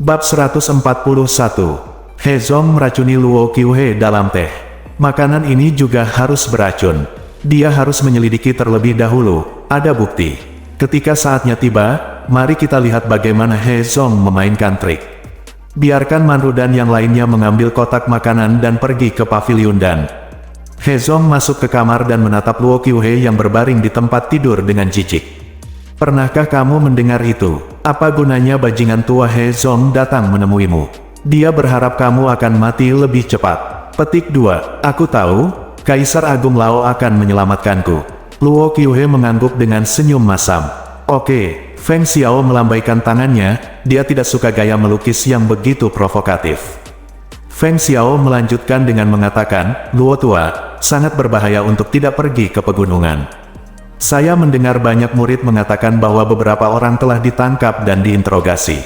Bab 141. Hezong meracuni Luo Qiuhe dalam teh. Makanan ini juga harus beracun. Dia harus menyelidiki terlebih dahulu, ada bukti. Ketika saatnya tiba, mari kita lihat bagaimana Hezong memainkan trik. Biarkan Manru dan yang lainnya mengambil kotak makanan dan pergi ke pavilion dan Hezong masuk ke kamar dan menatap Luo Qiuhe yang berbaring di tempat tidur dengan jijik. Pernahkah kamu mendengar itu? Apa gunanya bajingan tua Hezong datang menemuimu? Dia berharap kamu akan mati lebih cepat. Petik 2. Aku tahu, Kaisar Agung Lao akan menyelamatkanku. Luo Qiuhe mengangguk dengan senyum masam. Oke, Feng Xiao melambaikan tangannya, dia tidak suka gaya melukis yang begitu provokatif. Feng Xiao melanjutkan dengan mengatakan, Luo tua, sangat berbahaya untuk tidak pergi ke pegunungan. Saya mendengar banyak murid mengatakan bahwa beberapa orang telah ditangkap dan diinterogasi.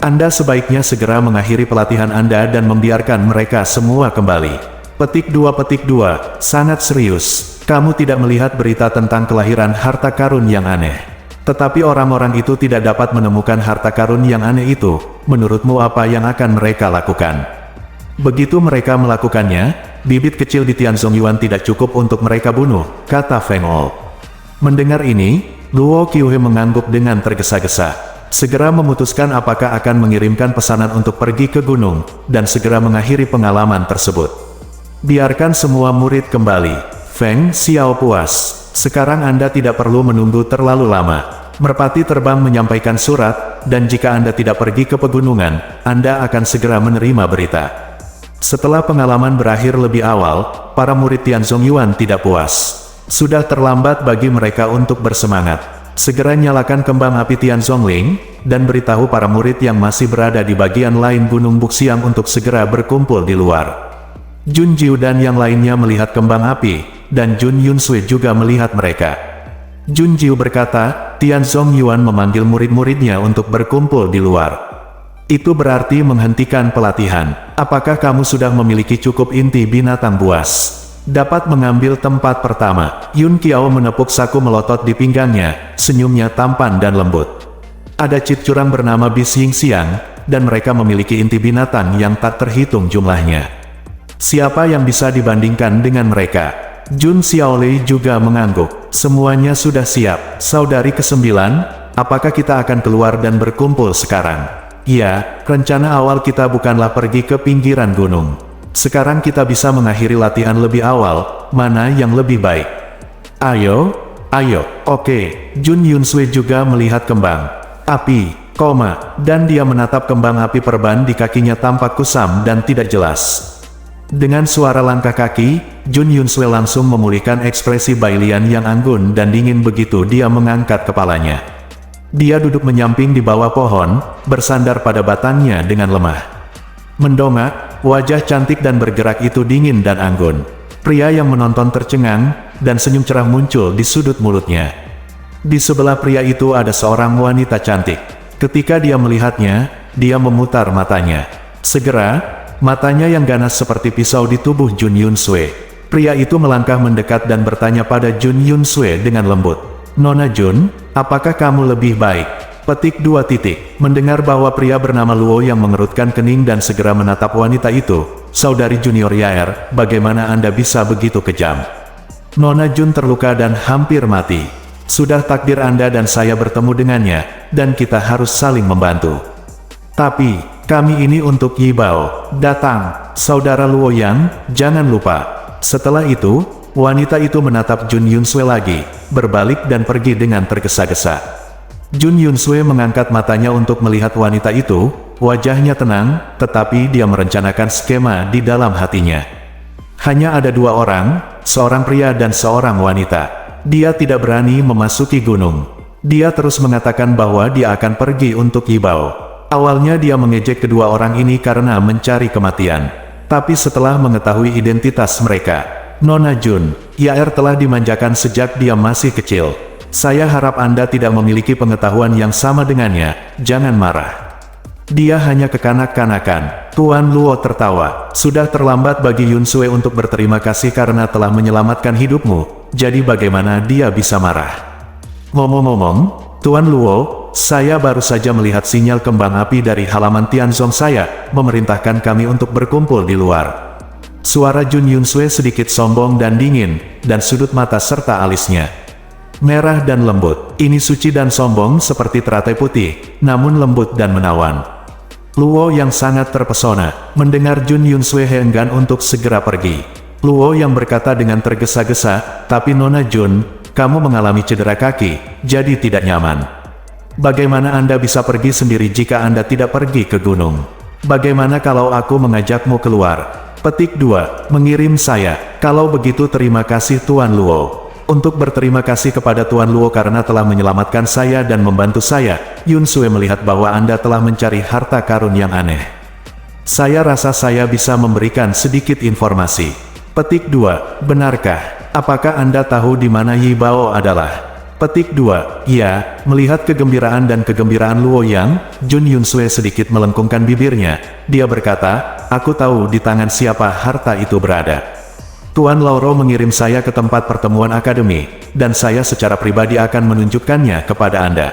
Anda sebaiknya segera mengakhiri pelatihan Anda dan membiarkan mereka semua kembali. Petik 2, sangat serius. Kamu tidak melihat berita tentang kelahiran harta karun yang aneh. Tetapi orang-orang itu tidak dapat menemukan harta karun yang aneh itu. Menurutmu apa yang akan mereka lakukan? Begitu mereka melakukannya, bibit kecil di Tianzong Yuan tidak cukup untuk mereka bunuh, kata Feng Ol. Mendengar ini, Luo Qiuhe mengangguk dengan tergesa-gesa. Segera memutuskan apakah akan mengirimkan pesanan untuk pergi ke gunung, dan segera mengakhiri pengalaman tersebut. Biarkan semua murid kembali. Feng Xiao puas. Sekarang Anda tidak perlu menunggu terlalu lama. Merpati terbang menyampaikan surat, dan jika Anda tidak pergi ke pegunungan, Anda akan segera menerima berita. Setelah pengalaman berakhir lebih awal, para murid Tianzong Yuan tidak puas. Sudah terlambat bagi mereka untuk bersemangat. Segera nyalakan kembang api Tianzongling, dan beritahu para murid yang masih berada di bagian lain Gunung Buxiang untuk segera berkumpul di luar. Jun Jiu dan yang lainnya melihat kembang api, dan Jun Yunsui juga melihat mereka. Jun Jiu berkata, Tianzong Yuan memanggil murid-muridnya untuk berkumpul di luar. Itu berarti menghentikan pelatihan. Apakah kamu sudah memiliki cukup inti binatang buas? Dapat mengambil tempat pertama. Yun Qiao menepuk saku melotot di pinggangnya, senyumnya tampan dan lembut. Ada cit curang bernama Bis Yingxiang, dan mereka memiliki inti binatang yang tak terhitung jumlahnya. Siapa yang bisa dibandingkan dengan mereka? Jun Xiaolei juga mengangguk. Semuanya sudah siap. Saudari ke-9, apakah kita akan keluar dan berkumpul sekarang? Ya, rencana awal kita bukanlah pergi ke pinggiran gunung. Sekarang kita bisa mengakhiri latihan lebih awal, mana yang lebih baik? Ayo, oke. Jun Yunsui juga melihat kembang api, dan dia menatap kembang api perban di kakinya tampak kusam dan tidak jelas. Dengan suara langkah kaki, Jun Yunsui langsung memulihkan ekspresi Bailian yang anggun dan dingin begitu dia mengangkat kepalanya. Dia duduk menyamping di bawah pohon, bersandar pada batangnya dengan lemah. Mendongak, wajah cantik dan bergerak itu dingin dan anggun. Pria yang menonton tercengang, dan senyum cerah muncul di sudut mulutnya. Di sebelah pria itu ada seorang wanita cantik. Ketika dia melihatnya, dia memutar matanya. Segera, matanya yang ganas seperti pisau di tubuh Jun Yunsui. Pria itu melangkah mendekat dan bertanya pada Jun Yunsui dengan lembut. Nona Jun, apakah kamu lebih baik? Petik 2. Mendengar bahwa pria bernama Luo yang mengerutkan kening dan segera menatap wanita itu. Saudari junior Yaer, bagaimana Anda bisa begitu kejam? Nona Jun terluka dan hampir mati. Sudah takdir Anda dan saya bertemu dengannya, dan kita harus saling membantu. Tapi, kami ini untuk Yi Bao. Datang, saudara Luo Yang, jangan lupa. Setelah itu, wanita itu menatap Jun Yunsui lagi, berbalik dan pergi dengan tergesa-gesa. Jun Yunsui mengangkat matanya untuk melihat wanita itu, wajahnya tenang, tetapi dia merencanakan skema di dalam hatinya. Hanya ada dua orang, seorang pria dan seorang wanita. Dia tidak berani memasuki gunung. Dia terus mengatakan bahwa dia akan pergi untuk Yi Bao. Awalnya dia mengejek kedua orang ini karena mencari kematian. Tapi setelah mengetahui identitas mereka, Nona Jun, Yaer telah dimanjakan sejak dia masih kecil. Saya harap Anda tidak memiliki pengetahuan yang sama dengannya, jangan marah. Dia hanya kekanak-kanakan. Tuan Luo tertawa. Sudah terlambat bagi Yunsui untuk berterima kasih karena telah menyelamatkan hidupmu, jadi bagaimana dia bisa marah? Ngomong-ngomong, Tuan Luo, saya baru saja melihat sinyal kembang api dari halaman Tianzong. Saya memerintahkan kami untuk berkumpul di luar. Suara Jun Yunsue sedikit sombong dan dingin, dan sudut mata serta alisnya merah dan lembut. Ini suci dan sombong seperti teratai putih, namun lembut dan menawan. Luo yang sangat terpesona mendengar Jun Yunsue enggan untuk segera pergi. Luo yang berkata dengan tergesa-gesa, "Tapi Nona Jun, kamu mengalami cedera kaki, jadi tidak nyaman. Bagaimana Anda bisa pergi sendiri jika Anda tidak pergi ke gunung? Bagaimana kalau aku mengajakmu keluar?" Petik 2. Mengirim saya. Kalau begitu terima kasih Tuan Luo. Untuk berterima kasih kepada Tuan Luo karena telah menyelamatkan saya dan membantu saya, Yunsue melihat bahwa Anda telah mencari harta karun yang aneh. Saya rasa saya bisa memberikan sedikit informasi. Petik 2. Benarkah? Apakah Anda tahu di mana Yi Bao adalah? Petik 2. Ya, melihat kegembiraan dan kegembiraan Luo Yang, Jun Yunsue sedikit melengkungkan bibirnya. Dia berkata, "Aku tahu di tangan siapa harta itu berada. Tuan Lauro mengirim saya ke tempat pertemuan akademi, dan saya secara pribadi akan menunjukkannya kepada Anda."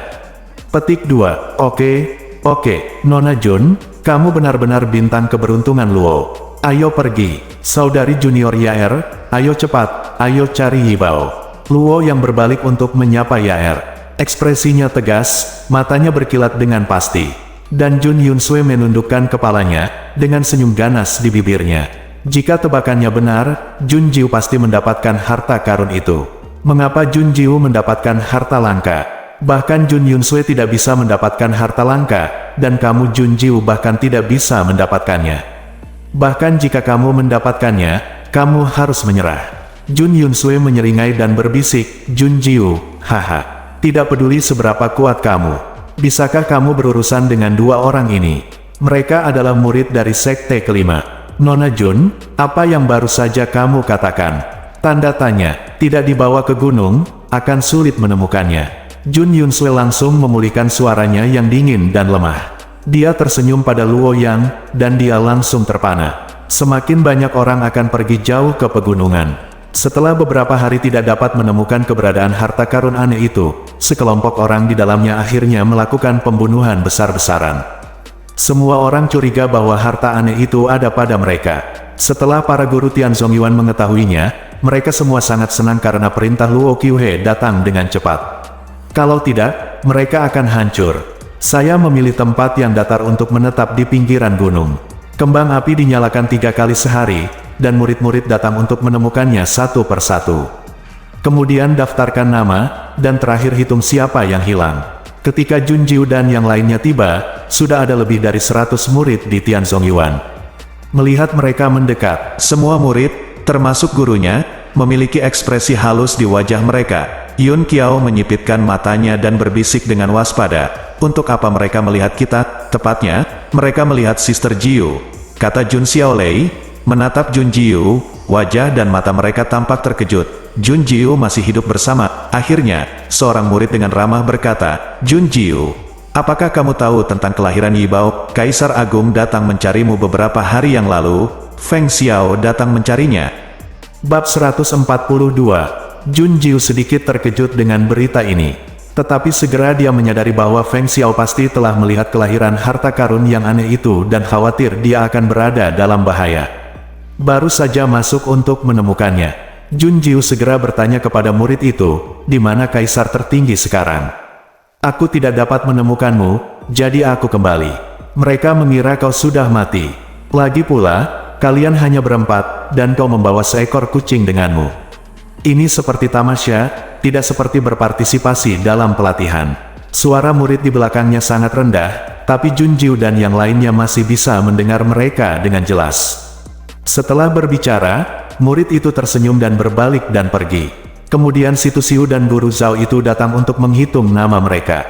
Petik 2. Oke, Nona Jun, kamu benar-benar bintang keberuntungan Luo. Ayo pergi, saudari junior Yaer, ayo cepat, ayo cari Yi Bao. Luo yang berbalik untuk menyapa Yaer. Ekspresinya tegas, matanya berkilat dengan pasti. Dan Jun Yunsue menundukkan kepalanya, dengan senyum ganas di bibirnya. Jika tebakannya benar, Jun Jiu pasti mendapatkan harta karun itu. Mengapa Jun Jiu mendapatkan harta langka? Bahkan Jun Yunsue tidak bisa mendapatkan harta langka, dan kamu Jun Jiu bahkan tidak bisa mendapatkannya. Bahkan jika kamu mendapatkannya, kamu harus menyerah. Jun Yunsue menyeringai dan berbisik, "Jun Jiu, haha. Tidak peduli seberapa kuat kamu. Bisakah kamu berurusan dengan dua orang ini? Mereka adalah murid dari sekte kelima. Nona Jun, apa yang baru saja kamu katakan?" Tanda tanya. Tidak dibawa ke gunung, akan sulit menemukannya. Jun Yunsue langsung memulihkan suaranya yang dingin dan lemah. Dia tersenyum pada Luo Yang, dan dia langsung terpana. Semakin banyak orang akan pergi jauh ke pegunungan. Setelah beberapa hari tidak dapat menemukan keberadaan harta karun aneh itu, sekelompok orang di dalamnya akhirnya melakukan pembunuhan besar-besaran. Semua orang curiga bahwa harta aneh itu ada pada mereka. Setelah para guru Tianzong Yuan mengetahuinya, mereka semua sangat senang karena perintah Luo Qiuhe datang dengan cepat. Kalau tidak, mereka akan hancur. Saya memilih tempat yang datar untuk menetap di pinggiran gunung. Kembang api dinyalakan 3 kali sehari, dan murid-murid datang untuk menemukannya satu persatu. Kemudian daftarkan nama, dan terakhir hitung siapa yang hilang. Ketika Jun Jiu dan yang lainnya tiba, sudah ada lebih dari 100 murid di Tianzong Yuan. Melihat mereka mendekat, semua murid, termasuk gurunya, memiliki ekspresi halus di wajah mereka. Yun Qiao menyipitkan matanya dan berbisik dengan waspada. "Untuk apa mereka melihat kita? Tepatnya, mereka melihat Sister Jiu," kata Jun Xiaolei, menatap Jun Jiu. Wajah dan mata mereka tampak terkejut. Jun Jiu masih hidup bersama. Akhirnya, seorang murid dengan ramah berkata, "Jun Jiu, apakah kamu tahu tentang kelahiran Yi Bao? Kaisar Agung datang mencarimu beberapa hari yang lalu. Feng Xiao datang mencarinya." Bab 142. Jun Jiu sedikit terkejut dengan berita ini. Tetapi segera dia menyadari bahwa Feng Xiao pasti telah melihat kelahiran harta karun yang aneh itu dan khawatir dia akan berada dalam bahaya. Baru saja masuk untuk menemukannya. Jun Jiu segera bertanya kepada murid itu, "Di mana kaisar tertinggi sekarang?" "Aku tidak dapat menemukanmu, jadi aku kembali. Mereka mengira kau sudah mati. Lagi pula, kalian hanya berempat, dan kau membawa seekor kucing denganmu. Ini seperti tamasya, tidak seperti berpartisipasi dalam pelatihan." Suara murid di belakangnya sangat rendah, tapi Jun Jiu dan yang lainnya masih bisa mendengar mereka dengan jelas. Setelah berbicara, murid itu tersenyum dan berbalik dan pergi. Kemudian Situ Siu dan guru Zhao itu datang untuk menghitung nama mereka.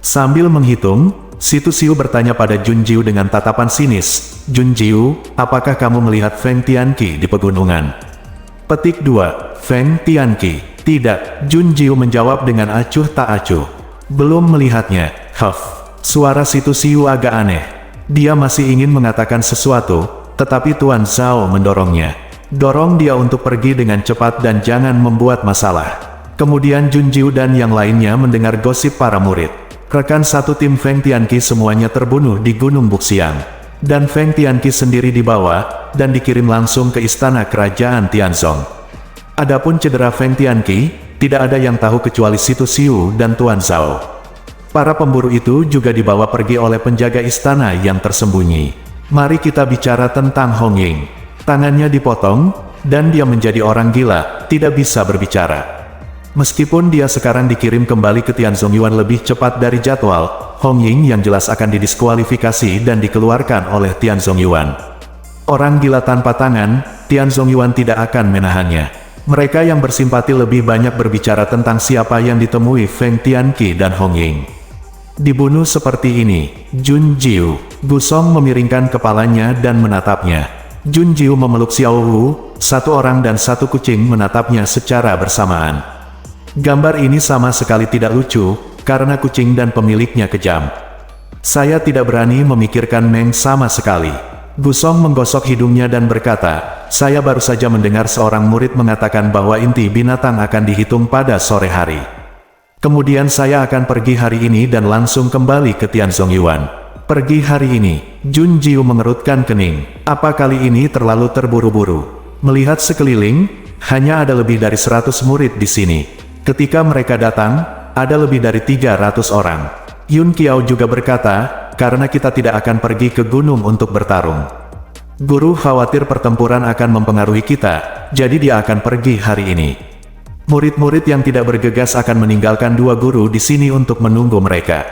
Sambil menghitung, Situ Siu bertanya pada Jun Jiu dengan tatapan sinis, "Jun Jiu, apakah kamu melihat Feng Tianqi di pegunungan?" Petik 2. Feng Tianqi. Tidak, Jun Jiu menjawab dengan acuh tak acuh. Belum melihatnya. Suara Situ Siu agak aneh. Dia masih ingin mengatakan sesuatu, tetapi Tuan Zhao mendorongnya. Dorong dia untuk pergi dengan cepat dan jangan membuat masalah. Kemudian Jun Jiu dan yang lainnya mendengar gosip para murid. Rekan satu tim Feng Tianqi semuanya terbunuh di Gunung Buxiang. Dan Feng Tianqi sendiri dibawa, dan dikirim langsung ke istana kerajaan Tianzong. Adapun cedera Feng Tianqi, tidak ada yang tahu kecuali Situ Xiu dan Tuan Zhao. Para pemburu itu juga dibawa pergi oleh penjaga istana yang tersembunyi. Mari kita bicara tentang Hong Ying. Tangannya dipotong, dan dia menjadi orang gila, tidak bisa berbicara. Meskipun dia sekarang dikirim kembali ke Tianzong Yuan lebih cepat dari jadwal, Hong Ying yang jelas akan didiskualifikasi dan dikeluarkan oleh Tianzong Yuan. Orang gila tanpa tangan, Tianzong Yuan tidak akan menahannya. Mereka yang bersimpati lebih banyak berbicara tentang siapa yang ditemui Feng Tianqi dan Hong Ying. Dibunuh seperti ini, Jun Jiu. Gusong memiringkan kepalanya dan menatapnya. Jun Jiu memeluk Xiao Wu, satu orang dan satu kucing menatapnya secara bersamaan. Gambar ini sama sekali tidak lucu, karena kucing dan pemiliknya kejam. Saya tidak berani memikirkan Meng sama sekali. Gusong menggosok hidungnya dan berkata, saya baru saja mendengar seorang murid mengatakan bahwa inti binatang akan dihitung pada sore hari. Kemudian saya akan pergi hari ini dan langsung kembali ke Tianzong Yuan. Pergi hari ini, Jun Jiu mengerutkan kening. Apa kali ini terlalu terburu-buru? Melihat sekeliling, hanya ada lebih dari 100 murid di sini. Ketika mereka datang, ada lebih dari 300 orang. Yun Qiao juga berkata, karena kita tidak akan pergi ke gunung untuk bertarung. Guru khawatir pertempuran akan mempengaruhi kita, jadi dia akan pergi hari ini. Murid-murid yang tidak bergegas akan meninggalkan dua guru di sini untuk menunggu mereka.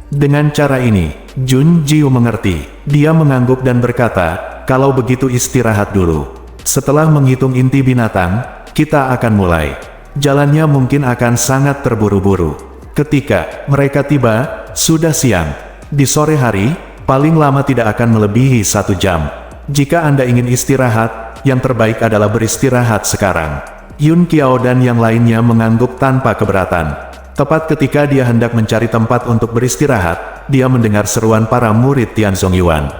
Dengan cara ini, Jun Jiu mengerti. Dia mengangguk dan berkata, kalau begitu istirahat dulu. Setelah menghitung inti binatang, kita akan mulai. Jalannya mungkin akan sangat terburu-buru. Ketika mereka tiba, sudah siang. Di sore hari, paling lama tidak akan melebihi 1 jam. Jika Anda ingin istirahat, yang terbaik adalah beristirahat sekarang. Yun Qiao dan yang lainnya mengangguk tanpa keberatan. Tepat ketika dia hendak mencari tempat untuk beristirahat, dia mendengar seruan para murid Tianzong Yuan.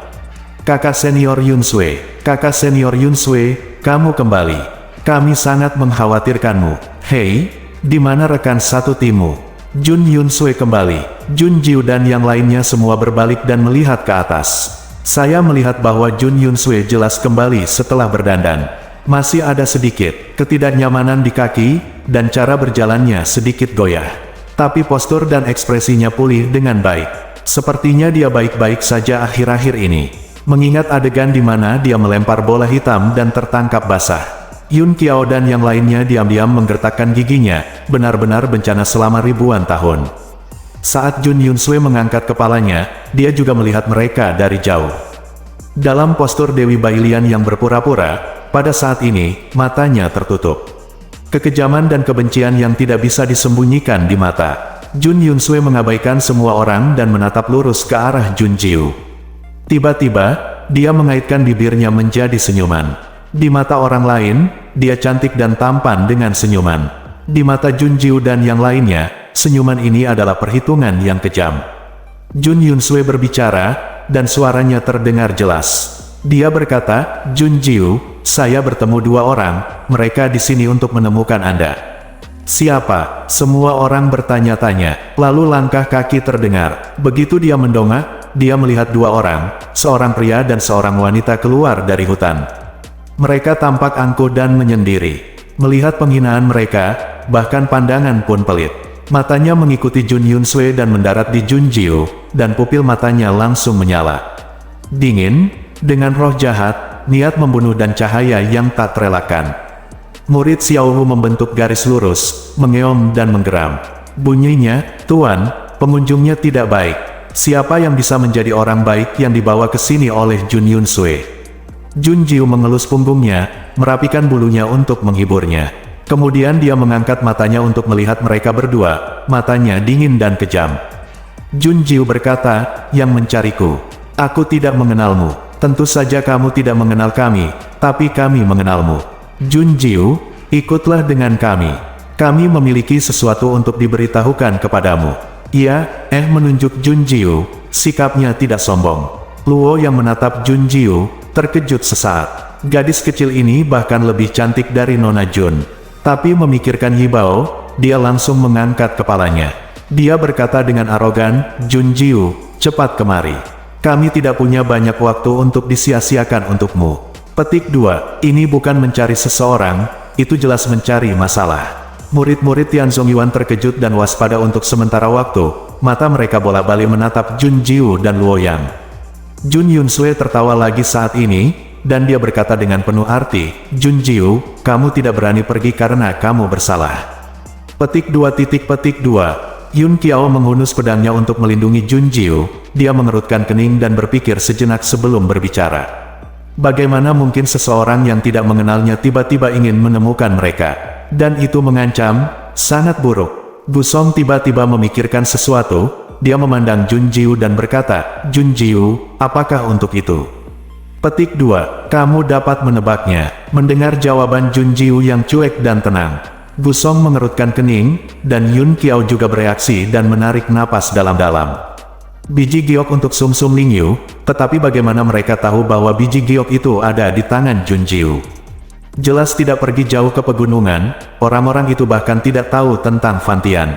Kakak senior Yun Sui, kakak senior Yun Sui, kamu kembali. Kami sangat mengkhawatirkanmu. Hei, di mana rekan satu timmu? Jun Yun Sui kembali. Jun Jiu dan yang lainnya semua berbalik dan melihat ke atas. Saya melihat bahwa Jun Yun Sui jelas kembali setelah berdandan. Masih ada sedikit ketidaknyamanan di kaki, dan cara berjalannya sedikit goyah. Tapi postur dan ekspresinya pulih dengan baik. Sepertinya dia baik-baik saja akhir-akhir ini. Mengingat adegan di mana dia melempar bola hitam dan tertangkap basah. Yun Qiao dan yang lainnya diam-diam menggertakkan giginya, benar-benar bencana selama ribuan tahun. Saat Jun Yun Sui mengangkat kepalanya, dia juga melihat mereka dari jauh. Dalam postur Dewi Bailian yang berpura-pura, pada saat ini, matanya tertutup. Kekejaman dan kebencian yang tidak bisa disembunyikan di mata. Jun Yun Sui mengabaikan semua orang dan menatap lurus ke arah Jun Jiu. Tiba-tiba, dia mengaitkan bibirnya menjadi senyuman. Di mata orang lain, dia cantik dan tampan dengan senyuman. Di mata Jun Jiu dan yang lainnya, senyuman ini adalah perhitungan yang kejam. Jun Yun Sui berbicara, dan suaranya terdengar jelas. Dia berkata, Jun Jiu, saya bertemu dua orang, mereka di sini untuk menemukan Anda. Siapa? Semua orang bertanya-tanya, lalu langkah kaki terdengar. Begitu dia mendongak, dia melihat dua orang, seorang pria dan seorang wanita keluar dari hutan. Mereka tampak angkuh dan menyendiri. Melihat penghinaan mereka, bahkan pandangan pun pelit. Matanya mengikuti Jun Yun Sui dan mendarat di Jun Jiu, dan pupil matanya langsung menyala. Dingin, dengan roh jahat, niat membunuh dan cahaya yang tak terelakkan. Murid Xiao Wu membentuk garis lurus, mengeom dan menggeram. Bunyinya, Tuan, pengunjungnya tidak baik. Siapa yang bisa menjadi orang baik yang dibawa ke sini oleh Jun Yun Sui? Jun Jiu mengelus punggungnya, merapikan bulunya untuk menghiburnya. Kemudian dia mengangkat matanya untuk melihat mereka berdua, matanya dingin dan kejam. Jun Jiu berkata, yang mencariku. Aku tidak mengenalmu. Tentu saja kamu tidak mengenal kami, tapi kami mengenalmu. Jun Jiu, ikutlah dengan kami. Kami memiliki sesuatu untuk diberitahukan kepadamu. Ia, menunjuk Jun Jiu, sikapnya tidak sombong. Luo yang menatap Jun Jiu, terkejut sesaat. Gadis kecil ini bahkan lebih cantik dari Nona Jun. Tapi memikirkan Yibao, dia langsung mengangkat kepalanya. Dia berkata dengan arogan, "Jun Jiu, cepat kemari. Kami tidak punya banyak waktu untuk disia-siakan untukmu." Petik 2. Ini bukan mencari seseorang, itu jelas mencari masalah. Murid-murid Tian Zongyuan terkejut dan waspada untuk sementara waktu, mata mereka bolak-balik menatap Jun Jiu dan Luoyang. Jun Yunsue tertawa lagi saat ini, dan dia berkata dengan penuh arti, "Jun Jiu, kamu tidak berani pergi karena kamu bersalah." Petik 2. Yun Qiao menghunus pedangnya untuk melindungi Jun Jiu. Dia mengerutkan kening dan berpikir sejenak sebelum berbicara. Bagaimana mungkin seseorang yang tidak mengenalnya tiba-tiba ingin menemukan mereka? Dan itu mengancam, sangat buruk. Gusong tiba-tiba memikirkan sesuatu. Dia memandang Jun Jiu dan berkata, "Jun Jiu, apakah untuk itu?" Petik 2. Kamu dapat menebaknya. Mendengar jawaban Jun Jiu yang cuek dan tenang, Gusong mengerutkan kening, dan Yun Qiao juga bereaksi dan menarik napas dalam-dalam. Biji giok untuk Sum Sum Ling Yu, tetapi bagaimana mereka tahu bahwa biji giok itu ada di tangan Jun Jiu? Jelas tidak pergi jauh ke pegunungan, orang-orang itu bahkan tidak tahu tentang Fantian.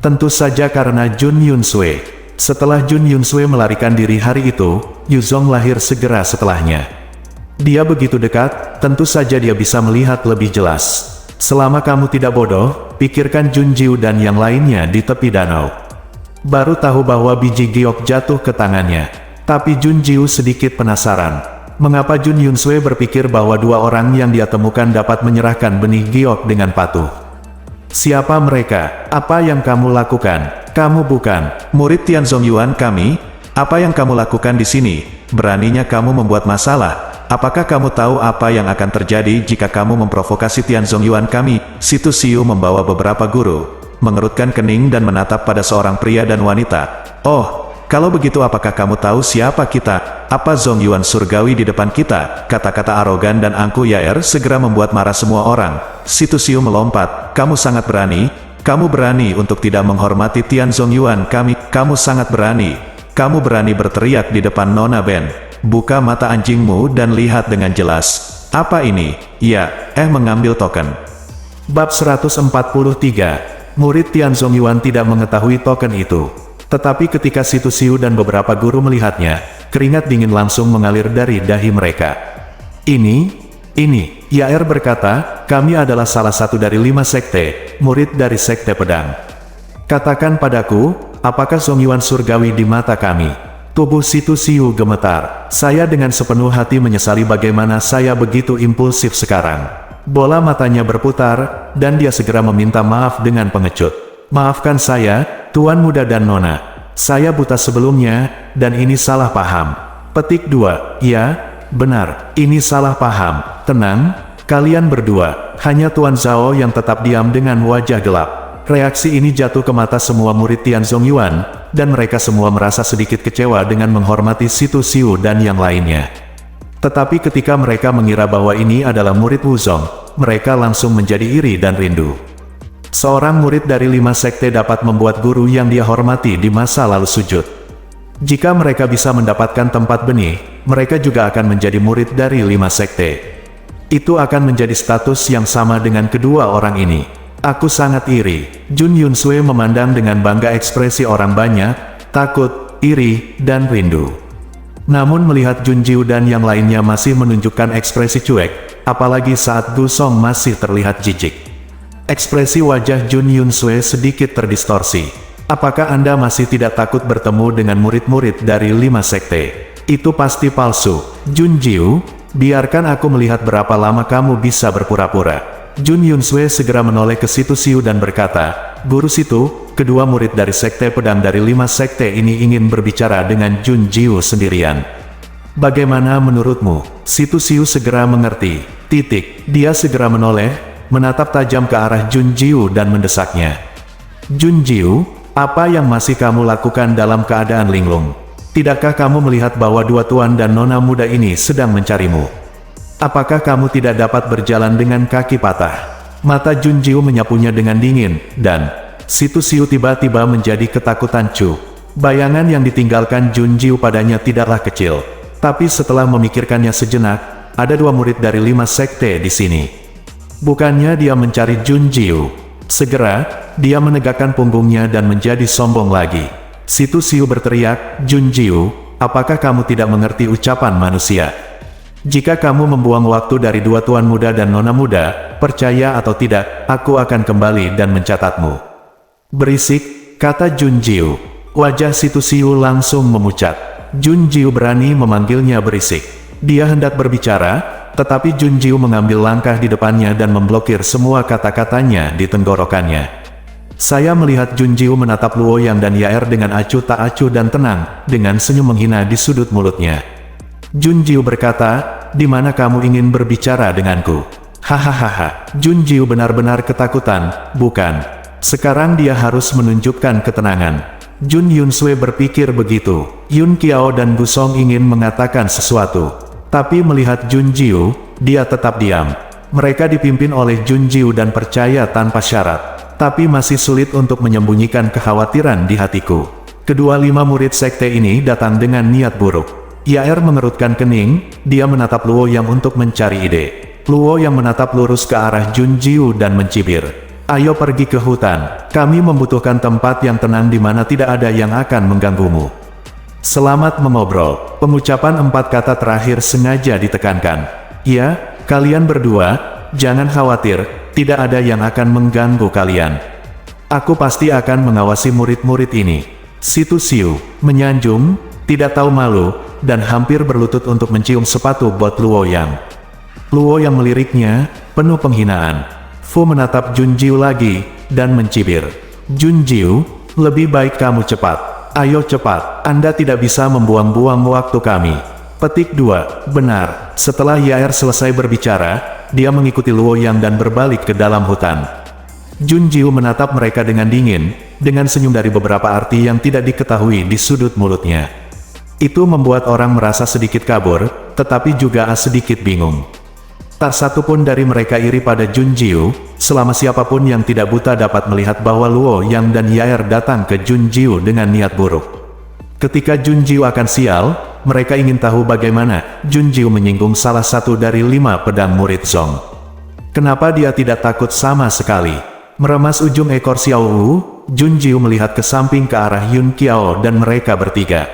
Tentu saja karena Jun Yunsue. Setelah Jun Yunsue melarikan diri hari itu, Yuzong lahir segera setelahnya. Dia begitu dekat, tentu saja dia bisa melihat lebih jelas. Selama kamu tidak bodoh, pikirkan Jun Jiu dan yang lainnya di tepi danau. Baru tahu bahwa biji giok jatuh ke tangannya. Tapi Jun Jiu sedikit penasaran. Mengapa Jun Yunsue berpikir bahwa dua orang yang dia temukan dapat menyerahkan benih giok dengan patuh? Siapa mereka? Apa yang kamu lakukan? Kamu bukan murid Tian Zongyuan kami? Apa yang kamu lakukan di sini? Beraninya kamu membuat masalah. Apakah kamu tahu apa yang akan terjadi jika kamu memprovokasi Tian Zongyuan kami? Situ Siu membawa beberapa guru, mengerutkan kening dan menatap pada seorang pria dan wanita. "Oh, kalau begitu apakah kamu tahu siapa kita? Apa Zongyuan surgawi di depan kita?" Kata-kata arogan dan angku Yaer segera membuat marah semua orang. Situ Siu melompat, "Kamu sangat berani. Kamu berani untuk tidak menghormati Tian Zongyuan kami. Kamu sangat berani. Kamu berani berteriak di depan Nona Ben. Buka mata anjingmu dan lihat dengan jelas. Apa ini? Ya, mengambil token." Bab 143. Murid Tian Zongyuan tidak mengetahui token itu. Tetapi ketika Situ Siu dan beberapa guru melihatnya, keringat dingin langsung mengalir dari dahi mereka. Ini, Yaer berkata, "Kami adalah salah satu dari 5 sekte, murid dari sekte pedang. Katakan padaku, apakah Zongyuan surgawi di mata kami?" Tubuh Situ Siu gemetar. "Saya dengan sepenuh hati menyesali bagaimana saya begitu impulsif sekarang." Bola matanya berputar, dan dia segera meminta maaf dengan pengecut. "Maafkan saya, Tuan Muda dan Nona. Saya buta sebelumnya, dan ini salah paham." Petik 2. Ya, benar, ini salah paham. Tenang, kalian berdua. Hanya Tuan Zhao yang tetap diam dengan wajah gelap. Reaksi ini jatuh ke mata semua murid Tian Zongyuan, dan mereka semua merasa sedikit kecewa dengan menghormati Situ Siu dan yang lainnya. Tetapi ketika mereka mengira bahwa ini adalah murid Wuzong, mereka langsung menjadi iri dan rindu. Seorang murid dari 5 sekte dapat membuat guru yang dia hormati di masa lalu sujud. Jika mereka bisa mendapatkan tempat benih, mereka juga akan menjadi murid dari 5 sekte. Itu akan menjadi status yang sama dengan kedua orang ini. Aku sangat iri. Jun Yunsue memandang dengan bangga ekspresi orang banyak, takut, iri, dan rindu. Namun melihat Jun Jiu dan yang lainnya masih menunjukkan ekspresi cuek, apalagi saat Gusong masih terlihat jijik. Ekspresi wajah Jun Yunsue sedikit terdistorsi. "Apakah Anda masih tidak takut bertemu dengan murid-murid dari 5 sekte? Itu pasti palsu. Jun Jiu, biarkan aku melihat berapa lama kamu bisa berpura-pura." Jun Yunsue segera menoleh ke Situ Siu dan berkata, "Guru Situ, kedua murid dari sekte pedang dari 5 sekte ini ingin berbicara dengan Jun Jiu sendirian. Bagaimana menurutmu?" Situ Siu segera mengerti. Dia segera menoleh, menatap tajam ke arah Jun Jiu dan mendesaknya. "Jun Jiu, apa yang masih kamu lakukan dalam keadaan linglung? Tidakkah kamu melihat bahwa dua tuan dan nona muda ini sedang mencarimu? Apakah kamu tidak dapat berjalan dengan kaki patah?" Mata Jun Jiu menyapunya dengan dingin, dan Situ Siu tiba-tiba menjadi ketakutan cu. Bayangan yang ditinggalkan Jun Jiu padanya tidaklah kecil. Tapi setelah memikirkannya sejenak, ada 2 murid dari 5 sekte di sini. Bukannya dia mencari Jun Jiu. Segera, dia menegakkan punggungnya dan menjadi sombong lagi. Situ Siu berteriak, Junjiu, apakah kamu tidak mengerti ucapan manusia? Jika kamu membuang waktu dari dua tuan muda dan nona muda, percaya atau tidak, aku akan kembali dan mencatatmu. Berisik, kata Junjiu. Wajah Situ Siu langsung memucat. Junjiu berani memanggilnya berisik. Dia hendak berbicara, tetapi Junjiu mengambil langkah di depannya dan memblokir semua kata-katanya di tenggorokannya. Saya melihat Junjiu menatap Luoyang dan Yaer dengan acuh tak acuh dan tenang, dengan senyum menghina di sudut mulutnya. Junjiu berkata, di mana kamu ingin berbicara denganku? Hahaha, Junjiu benar-benar ketakutan, bukan? Sekarang dia harus menunjukkan ketenangan. Jun Yunsue berpikir begitu. Yun Qiao dan Gu Song ingin mengatakan sesuatu. Tapi melihat Junjiu, dia tetap diam. Mereka dipimpin oleh Junjiu dan percaya tanpa syarat. Tapi masih sulit untuk menyembunyikan kekhawatiran di hatiku. Kedua 5 murid sekte ini datang dengan niat buruk. Yaer mengerutkan kening, dia menatap Luoyang untuk mencari ide. Luoyang menatap lurus ke arah Junjiu dan mencibir. Ayo pergi ke hutan, kami membutuhkan tempat yang tenang di mana tidak ada yang akan mengganggumu. Selamat mengobrol. Pengucapan 4 kata terakhir sengaja ditekankan. Ya, kalian berdua, jangan khawatir. Tidak ada yang akan mengganggu kalian. Aku pasti akan mengawasi murid-murid ini. Situ Siu menyanjung, tidak tahu malu, dan hampir berlutut untuk mencium sepatu bot Luoyang. Luoyang meliriknya, penuh penghinaan. Fu menatap Junjiu lagi, dan mencibir. Junjiu, lebih baik kamu cepat. Ayo cepat, Anda tidak bisa membuang-buang waktu kami. Petik 2, benar. Setelah Yaer selesai berbicara, dia mengikuti Luoyang dan berbalik ke dalam hutan. Junjiu menatap mereka dengan dingin, dengan senyum dari beberapa arti yang tidak diketahui di sudut mulutnya. Itu membuat orang merasa sedikit kabur, tetapi juga sedikit bingung. Tak satu pun dari mereka iri pada Junjiu, selama siapapun yang tidak buta dapat melihat bahwa Luoyang dan Yaer datang ke Junjiu dengan niat buruk. Ketika Junjiu akan sial, mereka ingin tahu bagaimana Junjiu menyinggung salah satu dari 5 pedang murid Zong. Kenapa dia tidak takut sama sekali? Meremas ujung ekor Xiao Wu, Junjiu melihat ke samping ke arah Yun Qiao dan mereka bertiga.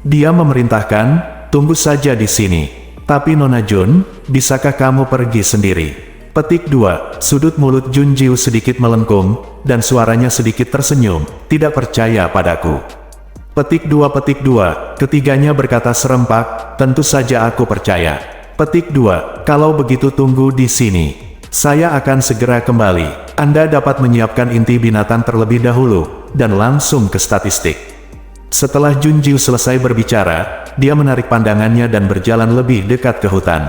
Dia memerintahkan, tunggu saja di sini. Tapi Nona Jun, bisakah kamu pergi sendiri? Petik 2, sudut mulut Junjiu sedikit melengkung, dan suaranya sedikit tersenyum, tidak percaya padaku. Petik 2, ketiganya berkata serempak, tentu saja aku percaya. Petik 2, kalau begitu tunggu di sini. Saya akan segera kembali. Anda dapat menyiapkan inti binatang terlebih dahulu, dan langsung ke statistik. Setelah Junjiu selesai berbicara, dia menarik pandangannya dan berjalan lebih dekat ke hutan.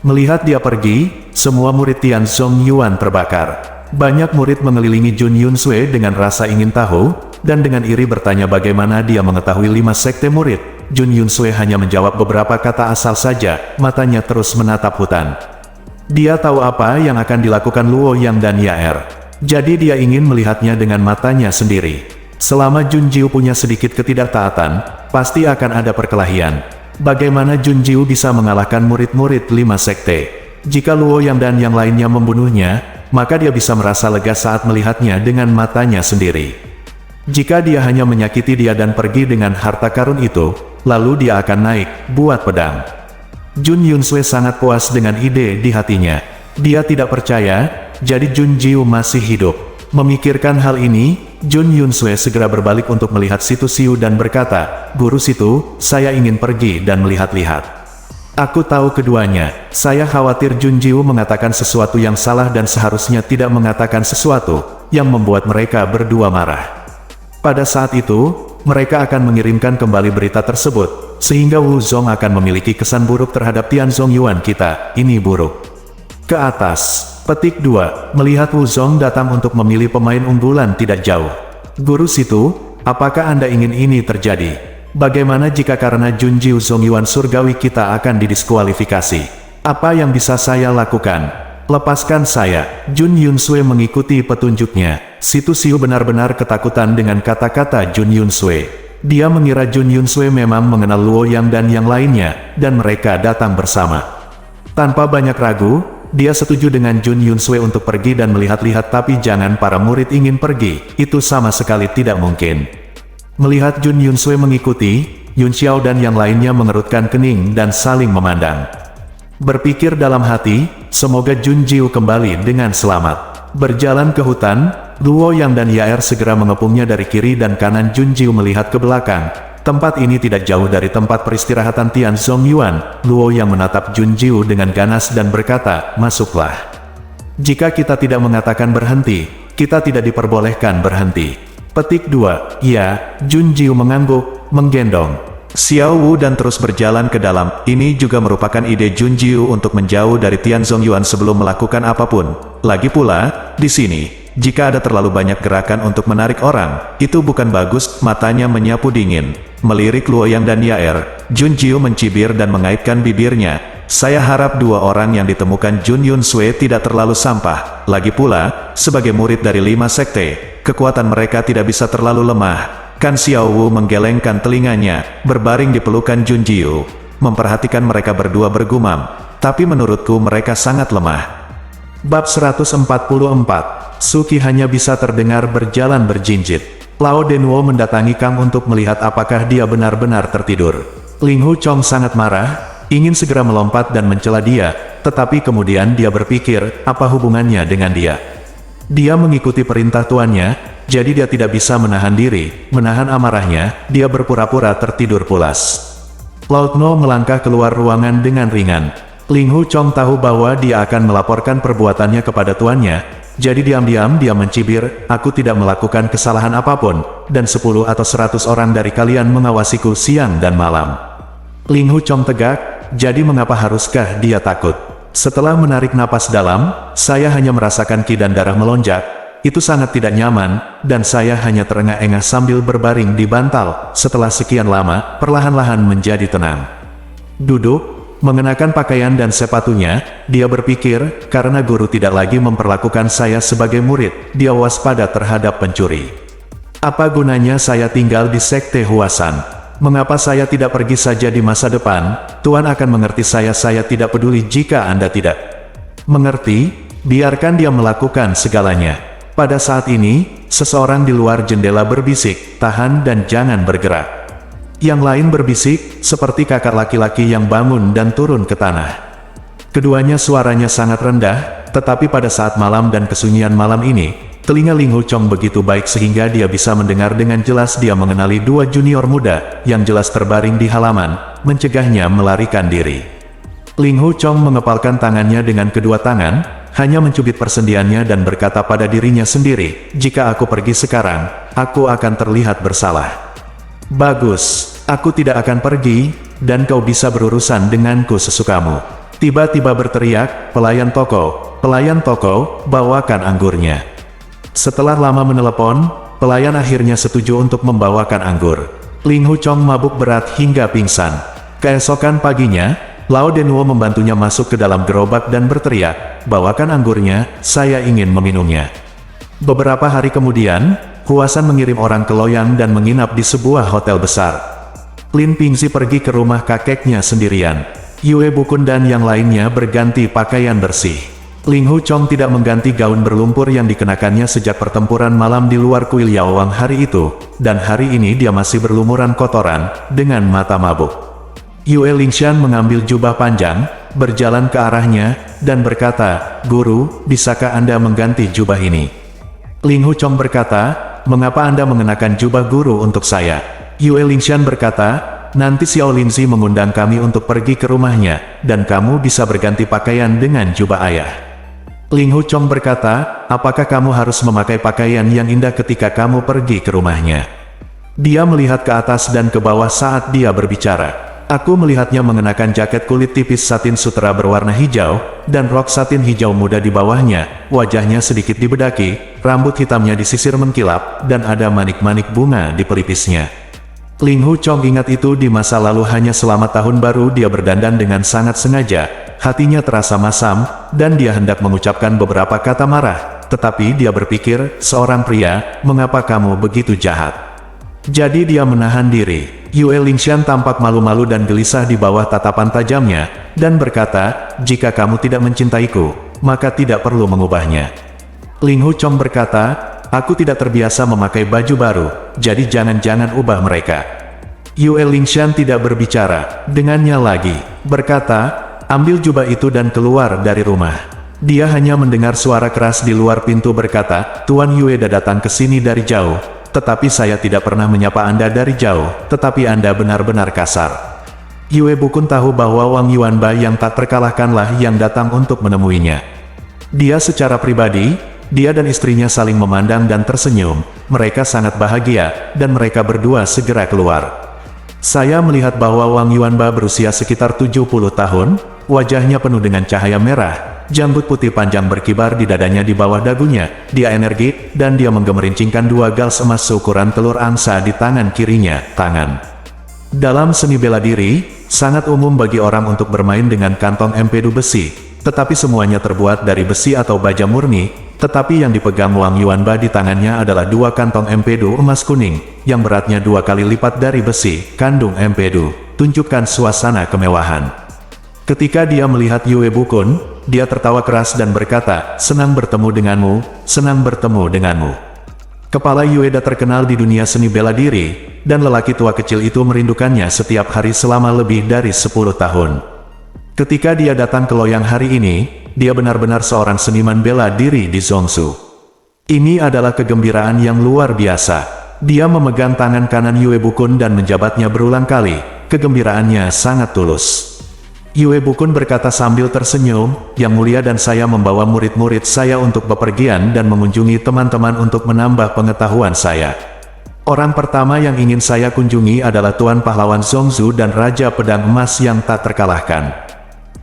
Melihat dia pergi, semua murid Tian Zong Yuan terbakar. Banyak murid mengelilingi Jun Yunsue dengan rasa ingin tahu, dan dengan iri bertanya bagaimana dia mengetahui 5 sekte murid. Jun Yunsue hanya menjawab beberapa kata asal saja, matanya terus menatap hutan. Dia tahu apa yang akan dilakukan Luoyang dan Yaer. Jadi dia ingin melihatnya dengan matanya sendiri. Selama Junjiu punya sedikit ketidaktaatan, pasti akan ada perkelahian. Bagaimana Junjiu bisa mengalahkan murid-murid 5 sekte? Jika Luoyang dan yang lainnya membunuhnya, maka dia bisa merasa lega saat melihatnya dengan matanya sendiri. Jika dia hanya menyakiti dia dan pergi dengan harta karun itu, lalu dia akan naik, buat pedang. Jun Yunsue sangat puas dengan ide di hatinya. Dia tidak percaya, jadi Junjiu masih hidup. Memikirkan hal ini, Jun Yunsue segera berbalik untuk melihat Situ Siu dan berkata, Guru Situ, saya ingin pergi dan melihat-lihat. Aku tahu keduanya, saya khawatir Junjiu mengatakan sesuatu yang salah dan seharusnya tidak mengatakan sesuatu, yang membuat mereka berdua marah. Pada saat itu, mereka akan mengirimkan kembali berita tersebut, sehingga Wu Zong akan memiliki kesan buruk terhadap Tian Zong Yuan kita, ini buruk. Ke atas. Petik 2, melihat Wu Zong datang untuk memilih pemain unggulan tidak jauh. Guru Situ, apakah Anda ingin ini terjadi? Bagaimana jika karena Junjiu Zong Yuan surgawi kita akan didiskualifikasi? Apa yang bisa saya lakukan? Lepaskan saya. Jun Yunsue mengikuti petunjuknya. Situ Siu benar-benar ketakutan dengan kata-kata Jun Yunsue. Dia mengira Jun Yunsue memang mengenal Luoyang dan yang lainnya, dan mereka datang bersama. Tanpa banyak ragu, dia setuju dengan Jun Yunsue untuk pergi dan melihat-lihat, tapi jangan para murid ingin pergi, itu sama sekali tidak mungkin. Melihat Jun Yunsue mengikuti, Yun Xiao dan yang lainnya mengerutkan kening dan saling memandang. Berpikir dalam hati, semoga Jun Jiu kembali dengan selamat. Berjalan ke hutan, Luo Yang dan Yaer segera mengepungnya dari kiri dan kanan. Jun Jiu melihat ke belakang. Tempat ini tidak jauh dari tempat peristirahatan Tian Zongyuan. Luo Yang menatap Jun Jiu dengan ganas dan berkata, masuklah. Jika kita tidak mengatakan berhenti, kita tidak diperbolehkan berhenti. Petik 2. Ya, Jun Jiu mengangguk, menggendong Xiao Wu dan terus berjalan ke dalam. Ini juga merupakan ide Jun Jiu untuk menjauh dari Tian Zongyuan sebelum melakukan apapun. Lagi pula, di sini, jika ada terlalu banyak gerakan untuk menarik orang, itu bukan bagus. Matanya menyapu dingin. Melirik Luo Yang dan Yaer, Jun Jiu mencibir dan mengaitkan bibirnya. Saya harap dua orang yang ditemukan Jun Yunsue tidak terlalu sampah. Lagi pula, sebagai murid dari 5 sekte, kekuatan mereka tidak bisa terlalu lemah. Kan Xiao Wu menggelengkan telinganya, berbaring di pelukan Jun Jiu, memperhatikan mereka berdua bergumam. Tapi menurutku mereka sangat lemah. Bab 144, Suki hanya bisa terdengar berjalan berjinjit. Lao Denwo mendatangi Kang untuk melihat apakah dia benar-benar tertidur. Ling Hu Chong sangat marah, ingin segera melompat dan mencela dia, tetapi kemudian dia berpikir, apa hubungannya dengan dia? Dia mengikuti perintah tuannya, jadi dia tidak bisa menahan diri. Menahan amarahnya, dia berpura-pura tertidur pulas. Lao No melangkah keluar ruangan dengan ringan. Ling Hu Chong tahu bahwa dia akan melaporkan perbuatannya kepada tuannya, jadi diam-diam dia mencibir, aku tidak melakukan kesalahan apapun, dan 10 atau 100 orang dari kalian mengawasiku siang dan malam. Ling Hu Chong tegak, jadi mengapa haruskah dia takut? Setelah menarik napas dalam, saya hanya merasakan ki dan darah melonjak. Itu sangat tidak nyaman, dan saya hanya terengah-engah sambil berbaring di bantal. Setelah sekian lama, perlahan-lahan menjadi tenang. Duduk, mengenakan pakaian dan sepatunya, dia berpikir, karena guru tidak lagi memperlakukan saya sebagai murid, dia waspada terhadap pencuri. Apa gunanya saya tinggal di sekte Huasan? Mengapa saya tidak pergi saja di masa depan? Tuan akan mengerti saya tidak peduli jika Anda tidak mengerti, biarkan dia melakukan segalanya. Pada saat ini, seseorang di luar jendela berbisik, tahan dan jangan bergerak. Yang lain berbisik, seperti kakak laki-laki yang bangun dan turun ke tanah. Keduanya suaranya sangat rendah, tetapi pada saat malam dan kesunyian malam ini, telinga Ling Hu Chong begitu baik sehingga dia bisa mendengar dengan jelas. Dia mengenali dua junior muda, yang jelas terbaring di halaman, mencegahnya melarikan diri. Ling Hu Chong mengepalkan tangannya dengan kedua tangan, hanya mencubit persendiannya dan berkata pada dirinya sendiri, jika aku pergi sekarang, aku akan terlihat bersalah. Bagus, aku tidak akan pergi, dan kau bisa berurusan denganku sesukamu. Tiba-tiba berteriak, pelayan toko, bawakan anggurnya. Setelah lama menelepon, pelayan akhirnya setuju untuk membawakan anggur. Ling Hu Chong mabuk berat hingga pingsan. Keesokan paginya, Lao Denwo membantunya masuk ke dalam gerobak dan berteriak, bawakan anggurnya, saya ingin meminumnya. Beberapa hari kemudian, Huasan mengirim orang ke Loyang dan menginap di sebuah hotel besar. Lin Pingzi pergi ke rumah kakeknya sendirian. Yue Bukun dan yang lainnya berganti pakaian bersih. Ling Hu Chong tidak mengganti gaun berlumpur yang dikenakannya sejak pertempuran malam di luar kuil Yaowang hari itu, dan hari ini dia masih berlumuran kotoran, dengan mata mabuk. Yue Lingshan mengambil jubah panjang, berjalan ke arahnya, dan berkata, Guru, bisakah Anda mengganti jubah ini? Ling Hu Chong berkata, mengapa Anda mengenakan jubah guru untuk saya? Yue Lingshan berkata, nanti Xiao Linzi mengundang kami untuk pergi ke rumahnya, dan kamu bisa berganti pakaian dengan jubah ayah. Ling Hu Chong berkata, apakah kamu harus memakai pakaian yang indah ketika kamu pergi ke rumahnya? Dia melihat ke atas dan ke bawah saat dia berbicara. Aku melihatnya mengenakan jaket kulit tipis satin sutera berwarna hijau, dan rok satin hijau muda di bawahnya. Wajahnya sedikit dibedaki, rambut hitamnya disisir mengkilap, dan ada manik-manik bunga di pelipisnya. Ling Hu Chong ingat itu di masa lalu. Hanya selama tahun baru dia berdandan dengan sangat sengaja. Hatinya terasa masam, dan dia hendak mengucapkan beberapa kata marah. Tetapi dia berpikir, seorang pria, mengapa kamu begitu jahat? Jadi dia menahan diri. Yue Lingshan tampak malu-malu dan gelisah di bawah tatapan tajamnya, dan berkata, "Jika kamu tidak mencintaiku, maka tidak perlu mengubahnya." Ling Hu Chong berkata, "Aku tidak terbiasa memakai baju baru, jadi jangan-jangan ubah mereka." Yue Lingshan tidak berbicara dengannya lagi, berkata, "Ambil jubah itu dan keluar dari rumah." Dia hanya mendengar suara keras di luar pintu berkata, "Tuan Yue datang ke sini dari jauh. Tetapi saya tidak pernah menyapa Anda dari jauh, tetapi Anda benar-benar kasar." Yue Bukun tahu bahwa Wang Yuanba yang tak terkalahkanlah yang datang untuk menemuinya. Dia secara pribadi, dia dan istrinya saling memandang dan tersenyum, mereka sangat bahagia, dan mereka berdua segera keluar. Saya melihat bahwa Wang Yuanba berusia sekitar 70 tahun, wajahnya penuh dengan cahaya merah. Janggut putih panjang berkibar di dadanya di bawah dagunya, dia energik, dan dia menggemerincingkan 2 gals emas seukuran telur angsa di tangan kirinya, Dalam seni bela diri, sangat umum bagi orang untuk bermain dengan kantong empedu besi, tetapi semuanya terbuat dari besi atau baja murni, tetapi yang dipegang Wang Yuanba di tangannya adalah 2 kantong empedu emas kuning, yang beratnya 2 kali lipat dari besi, kandung empedu, tunjukkan suasana kemewahan. Ketika dia melihat Yue Bukun, dia tertawa keras dan berkata, "Senang bertemu denganmu, senang bertemu denganmu." Kepala Yueda terkenal di dunia seni bela diri, dan lelaki tua kecil itu merindukannya setiap hari selama lebih dari 10 tahun. Ketika dia datang ke loyang hari ini, dia benar-benar seorang seniman bela diri di Zhongshu. Ini adalah kegembiraan yang luar biasa. Dia memegang tangan kanan Yue Bukun dan menjabatnya berulang kali, kegembiraannya sangat tulus. Yue Bukun berkata sambil tersenyum, "Yang mulia dan saya membawa murid-murid saya untuk bepergian dan mengunjungi teman-teman untuk menambah pengetahuan saya. Orang pertama yang ingin saya kunjungi adalah Tuan Pahlawan Zhongshu dan Raja Pedang Emas yang tak terkalahkan.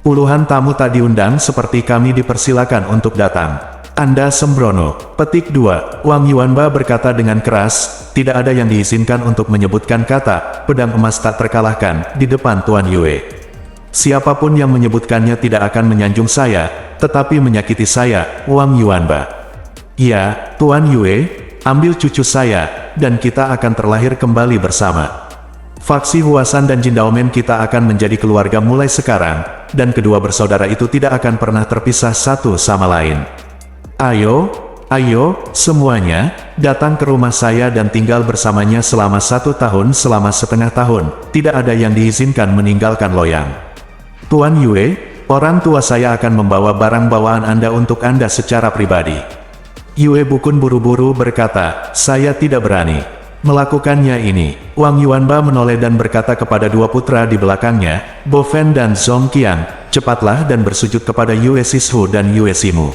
Puluhan tamu tak diundang seperti kami dipersilakan untuk datang. Anda sembrono." Petik 2. Wang Yuanba berkata dengan keras, "Tidak ada yang diizinkan untuk menyebutkan kata, pedang emas tak terkalahkan, di depan Tuan Yue. Siapapun yang menyebutkannya tidak akan menyanjung saya, tetapi menyakiti saya, Wang Yuanba. Ya, Tuan Yue, ambil cucu saya, dan kita akan terlahir kembali bersama. Faksi Huasan dan Jin Daomen kita akan menjadi keluarga mulai sekarang, dan kedua bersaudara itu tidak akan pernah terpisah satu sama lain. Ayo, semuanya, datang ke rumah saya dan tinggal bersamanya selama 1 tahun selama setengah tahun, tidak ada yang diizinkan meninggalkan loyang. Tuan Yue, orang tua saya akan membawa barang bawaan Anda untuk Anda secara pribadi." Yue Bukun buru-buru berkata, "Saya tidak berani melakukannya ini." Wang Yuanba menoleh dan berkata kepada 2 putra di belakangnya, Bo Fen dan Zhong Qiang, "Cepatlah dan bersujud kepada Yue Sishu dan Yue Simu."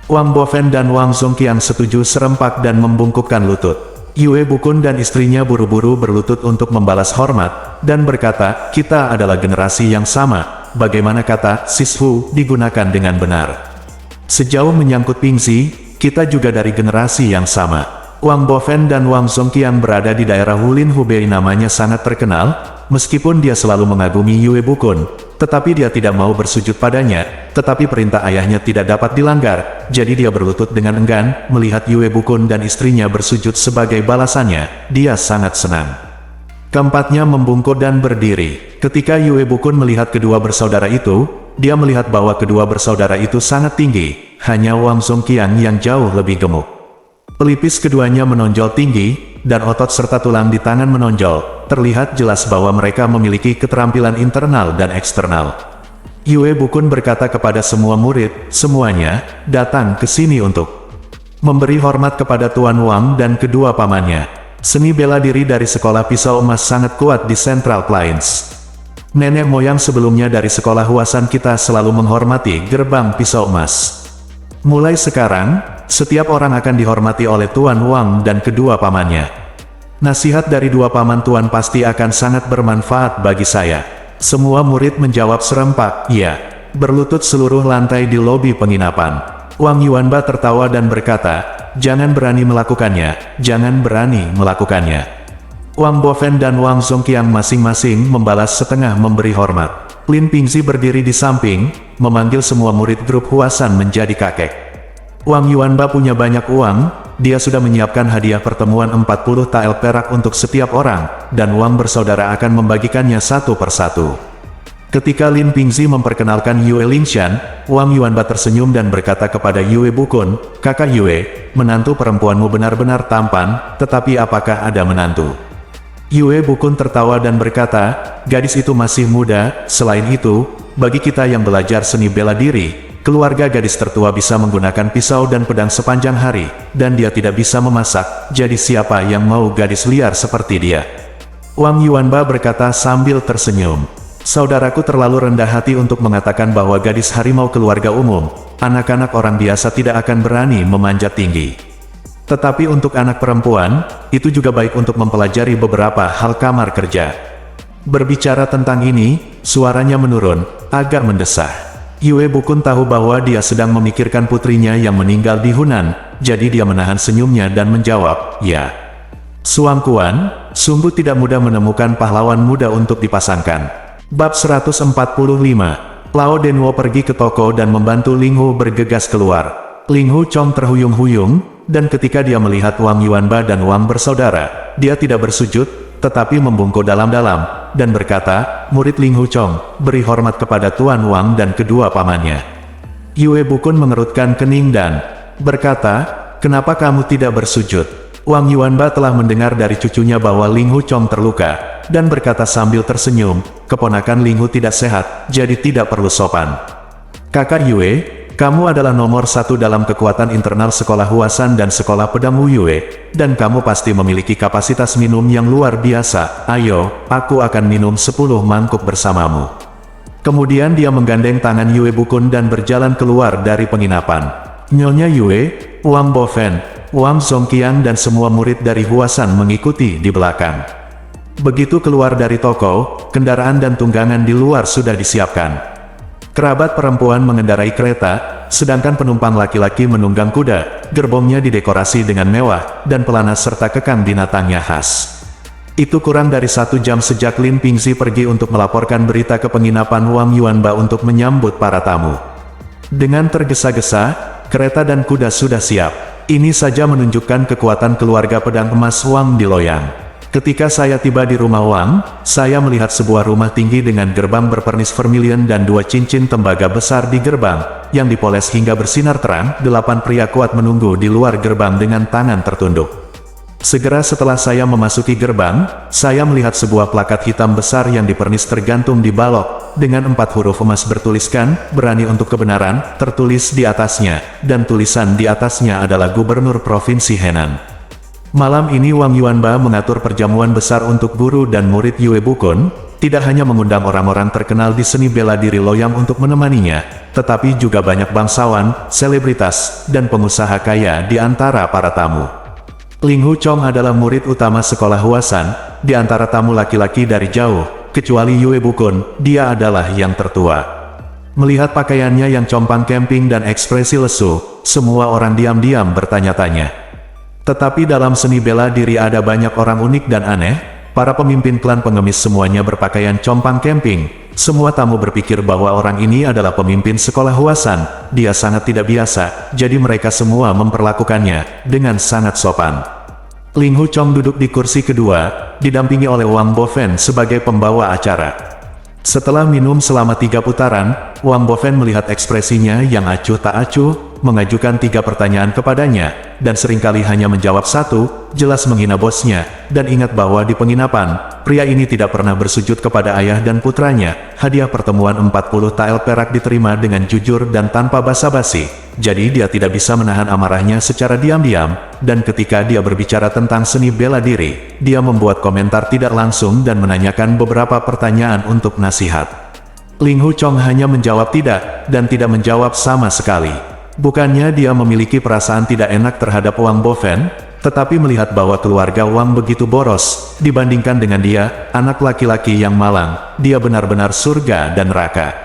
Wang Bo Fen dan Wang Zhong Qiang setuju serempak dan membungkukkan lutut. Yue Bukun dan istrinya buru-buru berlutut untuk membalas hormat, dan berkata, "Kita adalah generasi yang sama, bagaimana kata Sishu digunakan dengan benar. Sejauh menyangkut Pingzi, kita juga dari generasi yang sama." Wang Bo Fen dan Wang Zhong Qiang berada di daerah Wulin Hubei, namanya sangat terkenal, meskipun dia selalu mengagumi Yue Bukun, tetapi dia tidak mau bersujud padanya, tetapi perintah ayahnya tidak dapat dilanggar, jadi dia berlutut dengan enggan, melihat Yue Bukun dan istrinya bersujud sebagai balasannya, dia sangat senang. Keempatnya membungkuk dan berdiri. Ketika Yue Bukun melihat kedua bersaudara itu, dia melihat bahwa kedua bersaudara itu sangat tinggi, hanya Wang Zhong Qiang yang jauh lebih gemuk. Pelipis keduanya menonjol tinggi, dan otot serta tulang di tangan menonjol, terlihat jelas bahwa mereka memiliki keterampilan internal dan eksternal. Yue Bukun berkata kepada semua murid, "Semuanya, datang ke sini untuk memberi hormat kepada Tuan Wang dan kedua pamannya." Seni bela diri dari sekolah pisau emas sangat kuat di Central Plains. Nenek moyang sebelumnya dari sekolah Huasan kita selalu menghormati gerbang pisau emas. Mulai sekarang, setiap orang akan dihormati oleh Tuan Wang dan kedua pamannya. Nasihat dari 2 paman Tuan pasti akan sangat bermanfaat bagi saya. Semua murid menjawab serempak, "Iya." Berlutut seluruh lantai di lobi penginapan. Wang Yuanba tertawa dan berkata, "Jangan berani melakukannya, jangan berani melakukannya." Wang Bo Fen dan Wang Zhong Qiang masing-masing membalas setengah memberi hormat. Lin Pingzi berdiri di samping, memanggil semua murid grup Huasan menjadi kakek. Wang Yuanba punya banyak uang, dia sudah menyiapkan hadiah pertemuan 40 tael perak untuk setiap orang, dan Wang bersaudara akan membagikannya satu persatu. Ketika Lin Pingzi memperkenalkan Yue Lingshan, Wang Yuanba tersenyum dan berkata kepada Yue Bukun, "Kakak Yue, menantu perempuanmu benar-benar tampan, tetapi apakah ada menantu?" Yue Bukun tertawa dan berkata, "Gadis itu masih muda, selain itu, bagi kita yang belajar seni bela diri, keluarga gadis tertua bisa menggunakan pisau dan pedang sepanjang hari, dan dia tidak bisa memasak, jadi siapa yang mau gadis liar seperti dia?" Wang Yuanba berkata sambil tersenyum, "Saudaraku terlalu rendah hati untuk mengatakan bahwa gadis harimau keluarga umum, anak-anak orang biasa tidak akan berani memanjat tinggi. Tetapi untuk anak perempuan, itu juga baik untuk mempelajari beberapa hal kamar kerja." Berbicara tentang ini, suaranya menurun, agak mendesah. Yue Bukun tahu bahwa dia sedang memikirkan putrinya yang meninggal di Hunan, jadi dia menahan senyumnya dan menjawab, "Ya." Suang Kuan, sungguh tidak mudah menemukan pahlawan muda untuk dipasangkan. Bab 145, Lao Denwo pergi ke toko dan membantu Ling Hu bergegas keluar. Ling Hu Chong terhuyung-huyung, dan ketika dia melihat Wang Yuanba dan Wang bersaudara, dia tidak bersujud, tetapi membungkuk dalam-dalam, dan berkata, "Murid Ling Hu Chong, beri hormat kepada Tuan Wang dan kedua pamannya." Yue Bukun mengerutkan kening dan berkata, "Kenapa kamu tidak bersujud?" Wang Yuanba telah mendengar dari cucunya bahwa Ling Hu Chong terluka, dan berkata sambil tersenyum, "Keponakan Ling Hu tidak sehat, jadi tidak perlu sopan." "Kakak Yue, kamu adalah nomor satu dalam kekuatan internal sekolah Huasan dan sekolah pedang Wu Yue, dan kamu pasti memiliki kapasitas minum yang luar biasa. Ayo, aku akan minum 10 mangkuk bersamamu." Kemudian dia menggandeng tangan Yue Bukun dan berjalan keluar dari penginapan. Nyonya Yue, Wang Bofen, Wang Zongqiang dan semua murid dari Huasan mengikuti di belakang. Begitu keluar dari toko, kendaraan dan tunggangan di luar sudah disiapkan. Kerabat perempuan mengendarai kereta, sedangkan penumpang laki-laki menunggang kuda. Gerbongnya didekorasi dengan mewah, dan pelana serta kekang binatangnya khas. Itu kurang dari 1 jam sejak Lin Pingzi pergi untuk melaporkan berita ke penginapan Wang Yuanba untuk menyambut para tamu. Dengan tergesa-gesa, kereta dan kuda sudah siap. Ini saja menunjukkan kekuatan keluarga pedang emas Wang di Loyang. Ketika saya tiba di rumah Wang, saya melihat sebuah rumah tinggi dengan gerbang berpernis vermilion dan 2 cincin tembaga besar di gerbang, yang dipoles hingga bersinar terang. 8 pria kuat menunggu di luar gerbang dengan tangan tertunduk. Segera setelah saya memasuki gerbang, saya melihat sebuah plakat hitam besar yang dipernis tergantung di balok, dengan 4 huruf emas bertuliskan, "Berani untuk kebenaran," tertulis di atasnya, dan tulisan di atasnya adalah Gubernur Provinsi Henan. Malam ini Wang Yuanba mengatur perjamuan besar untuk guru dan murid Yue Bukun, tidak hanya mengundang orang-orang terkenal di seni bela diri Loyang untuk menemaninya, tetapi juga banyak bangsawan, selebritas, dan pengusaha kaya di antara para tamu. Ling Hu Chong adalah murid utama sekolah Huasan, di antara tamu laki-laki dari jauh, kecuali Yue Bukun, dia adalah yang tertua. Melihat pakaiannya yang compang camping dan ekspresi lesu, semua orang diam-diam bertanya-tanya. Tetapi dalam seni bela diri ada banyak orang unik dan aneh. Para pemimpin klan pengemis semuanya berpakaian compang camping. Semua tamu berpikir bahwa orang ini adalah pemimpin sekolah Huasan. Dia sangat tidak biasa, jadi mereka semua memperlakukannya dengan sangat sopan. Ling Hu Chong duduk di kursi kedua, didampingi oleh Wang Bofen sebagai pembawa acara. Setelah minum selama 3 putaran, Wang Bofen melihat ekspresinya yang acuh tak acuh, mengajukan 3 pertanyaan kepadanya, dan seringkali hanya menjawab 1, jelas menghina bosnya, dan ingat bahwa di penginapan, pria ini tidak pernah bersujud kepada ayah dan putranya. Hadiah pertemuan 40 tael perak diterima dengan jujur dan tanpa basa-basi, jadi dia tidak bisa menahan amarahnya secara diam-diam, dan ketika dia berbicara tentang seni bela diri, dia membuat komentar tidak langsung dan menanyakan beberapa pertanyaan untuk nasihat. Ling Hu Chong hanya menjawab tidak, dan tidak menjawab sama sekali. Bukannya dia memiliki perasaan tidak enak terhadap Wang Bofen, tetapi melihat bahwa keluarga Wang begitu boros, dibandingkan dengan dia, anak laki-laki yang malang, dia benar-benar surga dan neraka.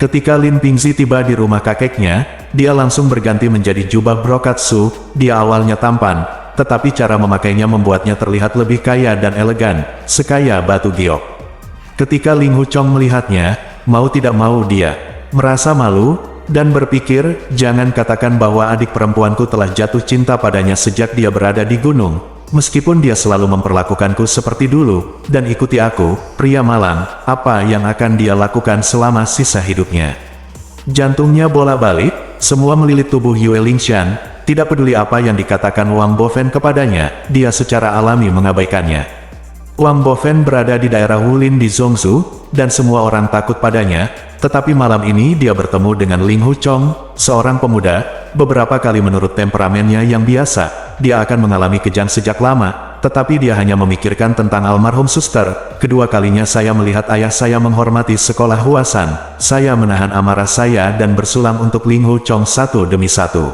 Ketika Lin Pingzi tiba di rumah kakeknya, dia langsung berganti menjadi jubah brokatsu. Dia awalnya tampan, tetapi cara memakainya membuatnya terlihat lebih kaya dan elegan, sekaya batu giok. Ketika Ling Hu Chong melihatnya, mau tidak mau dia merasa malu. dan berpikir, jangan katakan bahwa adik perempuanku telah jatuh cinta padanya sejak dia berada di gunung. Meskipun dia selalu memperlakukanku seperti dulu, dan ikuti aku, pria malang, apa yang akan dia lakukan selama sisa hidupnya? Jantungnya bolak-balik, semua melilit tubuh Yue Lingshan, tidak peduli apa yang dikatakan Wang Bofen kepadanya, dia secara alami mengabaikannya. Wang Bofen berada di daerah Wulin di Zhongzhou, dan semua orang takut padanya, tetapi malam ini dia bertemu dengan Ling Hu Chong, seorang pemuda, beberapa kali menurut temperamennya yang biasa, dia akan mengalami kejang sejak lama, tetapi dia hanya memikirkan tentang almarhum suster. Kedua kalinya saya melihat ayah saya menghormati sekolah Huasan, saya menahan amarah saya dan bersulam untuk Ling Hu Chong satu demi satu.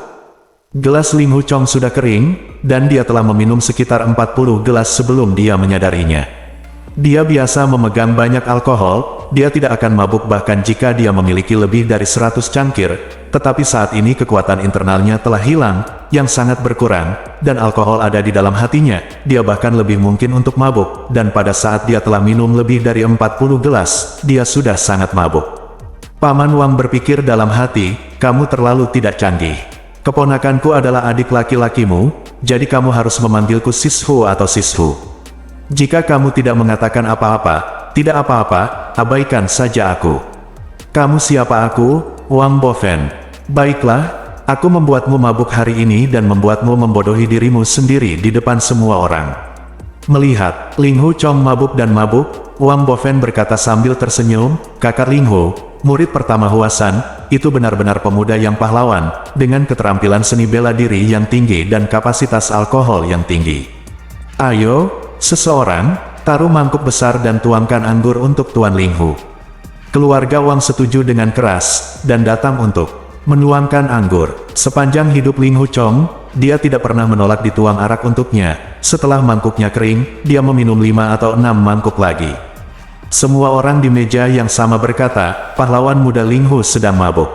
Gelas Ling Hu Chong sudah kering, dan dia telah meminum sekitar 40 gelas sebelum dia menyadarinya. Dia biasa memegang banyak alkohol, dia tidak akan mabuk bahkan jika dia memiliki lebih dari 100 cangkir, tetapi saat ini kekuatan internalnya telah hilang, yang sangat berkurang, dan alkohol ada di dalam hatinya, dia bahkan lebih mungkin untuk mabuk, dan pada saat dia telah minum lebih dari 40 gelas, dia sudah sangat mabuk. Paman Wang berpikir dalam hati, kamu terlalu tidak canggih. Keponakanku adalah adik laki-lakimu, jadi kamu harus memanggilku Sishu atau Sishu. Jika kamu tidak mengatakan apa-apa, tidak apa-apa, abaikan saja aku. Kamu siapa aku, Wang Bofen? Baiklah, aku membuatmu mabuk hari ini dan membuatmu membodohi dirimu sendiri di depan semua orang. Melihat Ling Hu Chong mabuk dan mabuk, Wang Bofen berkata sambil tersenyum, kakak Ling Hu, murid pertama Huasan, itu benar-benar pemuda yang pahlawan, dengan keterampilan seni bela diri yang tinggi dan kapasitas alkohol yang tinggi. Ayo, seseorang, taruh mangkuk besar dan tuangkan anggur untuk Tuan Ling Hu. Keluarga Wang setuju dengan keras, dan datang untuk menuangkan anggur. Sepanjang hidup Ling Hu Chong, dia tidak pernah menolak dituang arak untuknya. Setelah mangkuknya kering, dia meminum 5 atau 6 mangkuk lagi. Semua orang di meja yang sama berkata, pahlawan muda Ling Hu sedang mabuk.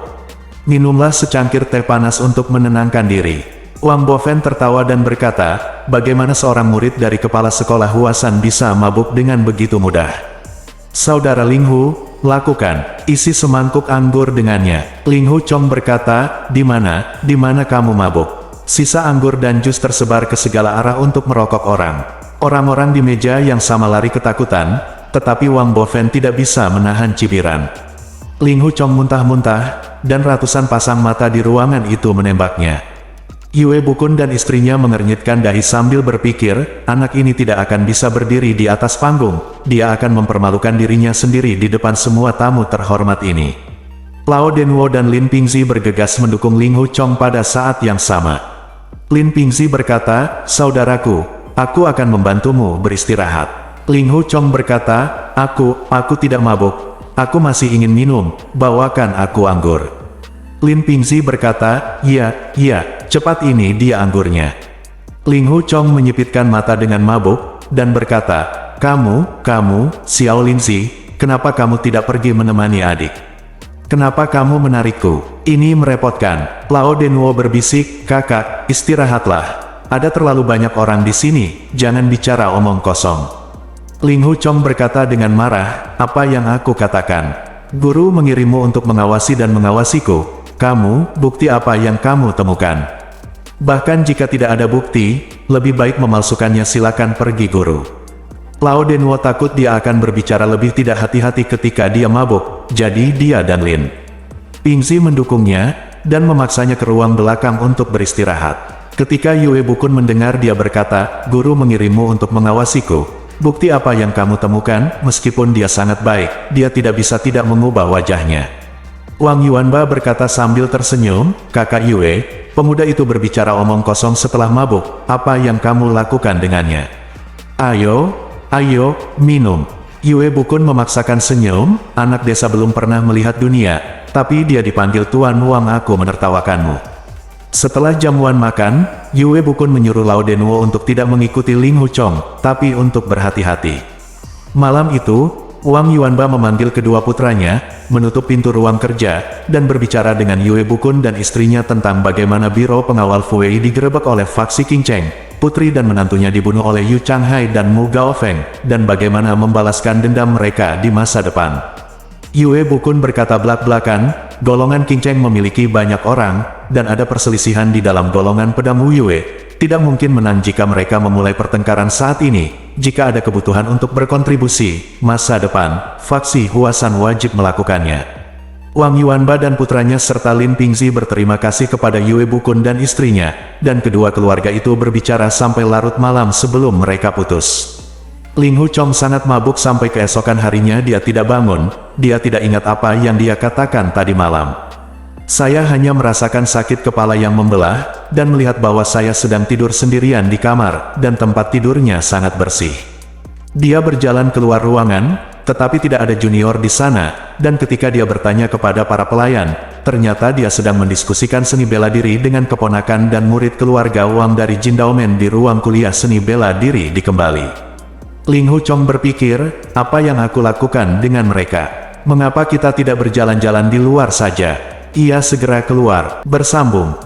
Minumlah secangkir teh panas untuk menenangkan diri. Wang Bofen tertawa dan berkata, bagaimana seorang murid dari kepala sekolah Huasan bisa mabuk dengan begitu mudah? Saudara Ling Hu, lakukan, isi semangkuk anggur dengannya. Ling Hu Chong berkata, di mana kamu mabuk? Sisa anggur dan jus tersebar ke segala arah untuk merokok orang. Orang-orang di meja yang sama lari ketakutan, tetapi Wang Bofen tidak bisa menahan cibiran. Ling Hu Chong muntah-muntah, dan ratusan pasang mata di ruangan itu menembaknya. Yue Bukun dan istrinya mengernyitkan dahi sambil berpikir, anak ini tidak akan bisa berdiri di atas panggung, dia akan mempermalukan dirinya sendiri di depan semua tamu terhormat ini. Lao Denwo dan Lin Pingzi bergegas mendukung Ling Hu Chong pada saat yang sama. Lin Pingzi berkata, saudaraku, aku akan membantumu beristirahat. Ling Hu Chong berkata, aku tidak mabuk, aku masih ingin minum, bawakan aku anggur. Lin Pingzi berkata, iya, cepat ini dia anggurnya. Ling Hu Chong menyipitkan mata dengan mabuk, dan berkata, kamu, Xiao Linzi, kenapa kamu tidak pergi menemani adik? Kenapa kamu menarikku? Ini merepotkan. Lao Denwo berbisik, kakak, istirahatlah. Ada terlalu banyak orang di sini, jangan bicara omong kosong. Ling Hu Chong berkata dengan marah, apa yang aku katakan? Guru mengirimmu untuk mengawasi dan mengawasiku. Kamu, bukti apa yang kamu temukan? Bahkan jika tidak ada bukti, lebih baik memalsukannya silakan pergi guru. Lao Denwo takut dia akan berbicara lebih tidak hati-hati ketika dia mabuk, jadi dia dan Lin Pingzi mendukungnya, dan memaksanya ke ruang belakang untuk beristirahat. Ketika Yue Bukun mendengar dia berkata, guru mengirimmu untuk mengawasiku. Bukti apa yang kamu temukan? Meskipun dia sangat baik, dia tidak bisa tidak mengubah wajahnya. Wang Yuanba berkata sambil tersenyum, kakak Yue, pemuda itu berbicara omong kosong setelah mabuk, apa yang kamu lakukan dengannya? Ayo, minum. Yue Bukun memaksakan senyum, anak desa belum pernah melihat dunia, tapi dia dipanggil Tuan Wang, aku menertawakanmu. Setelah jamuan makan, Yue Bukun menyuruh Lao Denwo untuk tidak mengikuti Ling Hu Chong, tapi untuk berhati-hati. Malam itu, Wang Yuanba memanggil kedua putranya, menutup pintu ruang kerja, dan berbicara dengan Yue Bukun dan istrinya tentang bagaimana biro pengawal Fuwei digerebek oleh faksi Qing Cheng, putri dan menantunya dibunuh oleh Yu Changhai dan Mu Gaofeng, dan bagaimana membalaskan dendam mereka di masa depan. Yue Bukun berkata belak-belakan, golongan King Cheng memiliki banyak orang, dan ada perselisihan di dalam golongan pedang Wu Yue. Tidak mungkin menang jika mereka memulai pertengkaran saat ini. Jika ada kebutuhan untuk berkontribusi, masa depan, faksi Huasan wajib melakukannya. Wang Yuanba dan putranya serta Lin Pingzi berterima kasih kepada Yue Bukun dan istrinya, dan kedua keluarga itu berbicara sampai larut malam sebelum mereka putus. Ling Hu Chong sangat mabuk sampai keesokan harinya dia tidak bangun, dia tidak ingat apa yang dia katakan tadi malam. Saya hanya merasakan sakit kepala yang membelah, dan melihat bahwa saya sedang tidur sendirian di kamar, dan tempat tidurnya sangat bersih. Dia berjalan keluar ruangan, tetapi tidak ada junior di sana, dan ketika dia bertanya kepada para pelayan, ternyata dia sedang mendiskusikan seni bela diri dengan keponakan dan murid keluarga Wang dari Jindaomen di ruang kuliah seni bela diri di kembali. Ling Hu Chong berpikir, apa yang aku lakukan dengan mereka? Mengapa kita tidak berjalan-jalan di luar saja? Ia segera keluar, bersambung.